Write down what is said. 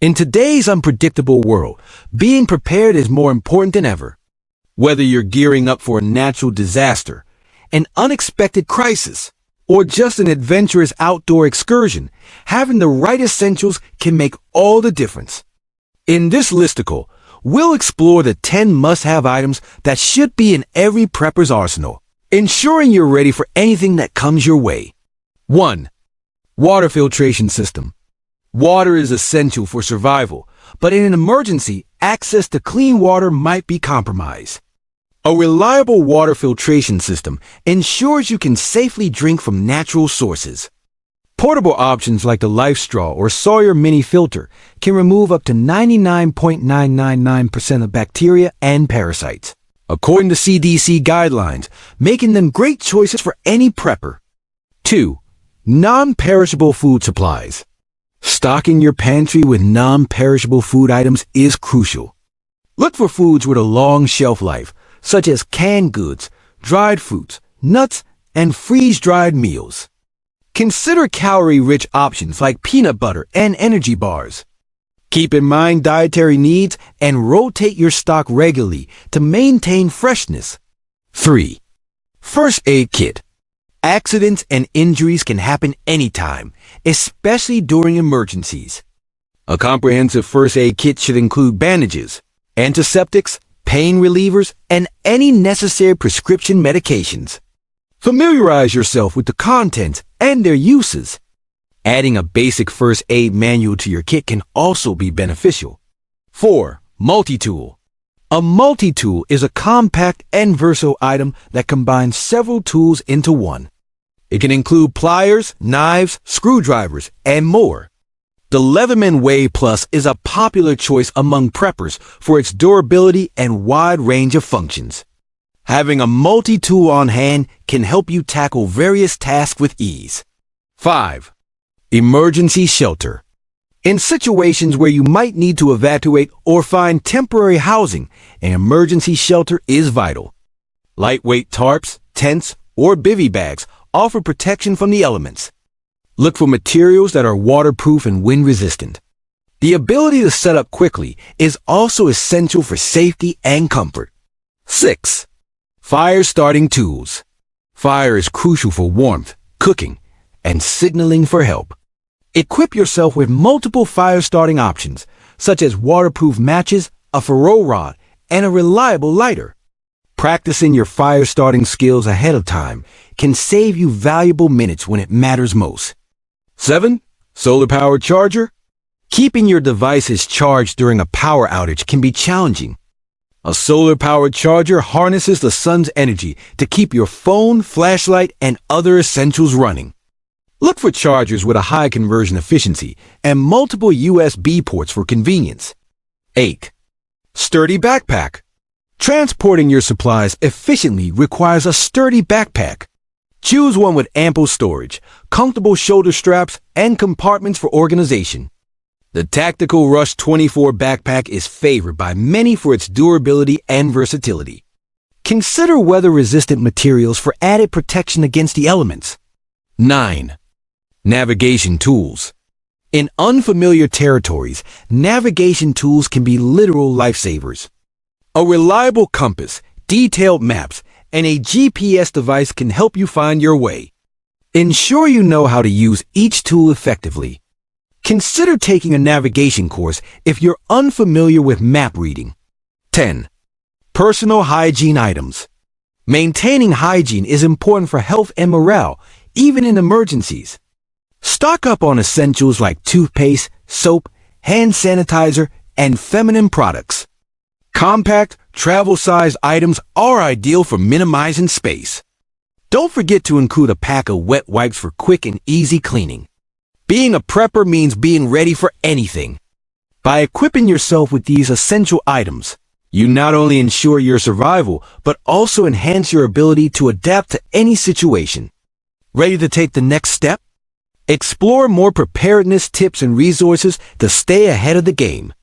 In today's unpredictable world, being prepared is more important than ever. Whether you're gearing up for a natural disaster, an unexpected crisis, or just an adventurous outdoor excursion, having the right essentials can make all the difference. In this listicle, we'll explore the 10 must-have items that should be in every prepper's arsenal, ensuring you're ready for anything that comes your way. 1. Water filtration system. Water is essential for survival, but in an emergency, access to clean water might be compromised. A reliable water filtration system ensures you can safely drink from natural sources. Portable options like the LifeStraw or Sawyer Mini Filter can remove up to 99.999% of bacteria and parasites, according to CDC guidelines, making them great choices for any prepper. 2. Non-perishable food supplies. Stocking your pantry with non-perishable food items is crucial. Look for foods with a long shelf life, such as canned goods, dried fruits, nuts, and freeze-dried meals. Consider calorie-rich options like peanut butter and energy bars. Keep in mind dietary needs and rotate your stock regularly to maintain freshness. 3. First aid kit. Accidents and injuries can happen anytime, especially during emergencies. A comprehensive first aid kit should include bandages, antiseptics, pain relievers, and any necessary prescription medications. Familiarize yourself with the contents and their uses. Adding a basic first aid manual to your kit can also be beneficial. 4. Multi-tool. A multi-tool is a compact and versatile item that combines several tools into one. It can include pliers, knives, screwdrivers, and more. The Leatherman Wave Plus is a popular choice among preppers for its durability and wide range of functions. Having a multi-tool on hand can help you tackle various tasks with ease. 5. Emergency shelter. In situations where you might need to evacuate or find temporary housing, an emergency shelter is vital. Lightweight tarps, tents, or bivy bags offer protection from the elements. Look for materials that are waterproof and wind-resistant. The ability to set up quickly is also essential for safety and comfort. 6. Fire-starting tools. Fire is crucial for warmth, cooking, and signaling for help. Equip yourself with multiple fire-starting options, such as waterproof matches, a ferro rod, and a reliable lighter. Practicing your fire-starting skills ahead of time can save you valuable minutes when it matters most. 7. Solar-powered charger. Keeping your devices charged during a power outage can be challenging. A solar-powered charger harnesses the sun's energy to keep your phone, flashlight, and other essentials running. Look for chargers with a high conversion efficiency and multiple USB ports for convenience. 8. Sturdy backpack. Transporting your supplies efficiently requires a sturdy backpack. Choose one with ample storage, comfortable shoulder straps, and compartments for organization. The Tactical Rush 24 backpack is favored by many for its durability and versatility. Consider weather-resistant materials for added protection against the elements. 9. Navigation tools. In unfamiliar territories, navigation tools can be literal lifesavers. A reliable compass, detailed maps, and a GPS device can help you find your way. Ensure you know how to use each tool effectively. Consider taking a navigation course if you're unfamiliar with map reading. 10. Personal hygiene items. Maintaining hygiene is important for health and morale, even in emergencies. Stock up on essentials like toothpaste, soap, hand sanitizer, and feminine products. Compact, travel-sized items are ideal for minimizing space. Don't forget to include a pack of wet wipes for quick and easy cleaning. Being a prepper means being ready for anything. By equipping yourself with these essential items, you not only ensure your survival, but also enhance your ability to adapt to any situation. Ready to take the next step? Explore more preparedness tips and resources to stay ahead of the game.